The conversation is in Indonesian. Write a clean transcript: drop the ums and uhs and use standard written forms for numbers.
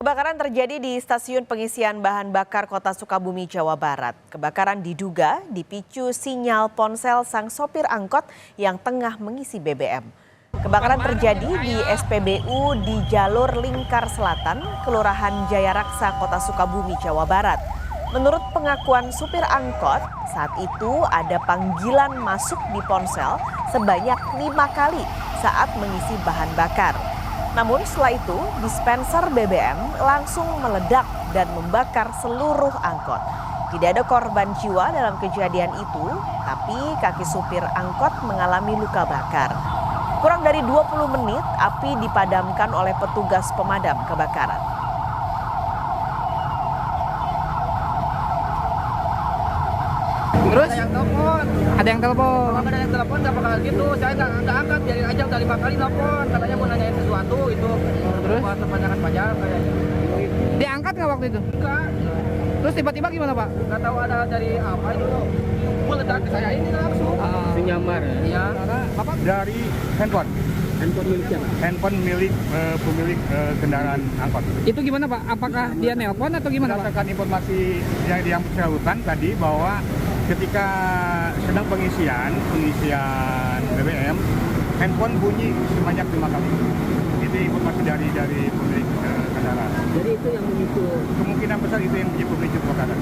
Kebakaran terjadi di stasiun pengisian bahan bakar Kota Sukabumi, Jawa Barat. Kebakaran diduga dipicu sinyal ponsel sang sopir angkot yang tengah mengisi BBM. Kebakaran terjadi di SPBU di Jalur Lingkar Selatan, Kelurahan Jaya Raksa, Kota Sukabumi, Jawa Barat. Menurut pengakuan supir angkot, saat itu ada panggilan masuk di ponsel sebanyak 5 kali saat mengisi bahan bakar. Namun setelah itu, dispenser BBM langsung meledak dan membakar seluruh angkot. Tidak ada korban jiwa dalam kejadian itu, tapi kaki supir angkot mengalami luka bakar. Kurang dari 20 menit, api dipadamkan oleh petugas pemadam kebakaran. Terus? Ada yang telepon. Ada yang telepon. Kalau ada yang telepon nggak bakal gitu. Saya nggak angkat, biarin aja udah 5 kali telepon. Katanya mau nanyain sesuatu itu. Terus? Buat perpanjangan pajak kayaknya. Diangkat nggak waktu itu? Enggak. Terus tiba-tiba gimana, Pak? Nggak tahu ada dari apa itu. Meledak ke saya ini langsung. Senyamar. Iya. Bapak Dari handphone milik siapa? Handphone milik pemilik kendaraan angkot. itu gimana, Pak? Apakah dia nelpon atau gimana, Pak? Berdasarkan informasi yang bersangkutan tadi bahwa ketika sedang pengisian BBM, handphone bunyi sebanyak 5 kali. Itu informasi dari pemilik kendaraan. Jadi itu yang memicu. Kemungkinan besar itu yang menjadi pemicu kebakaran.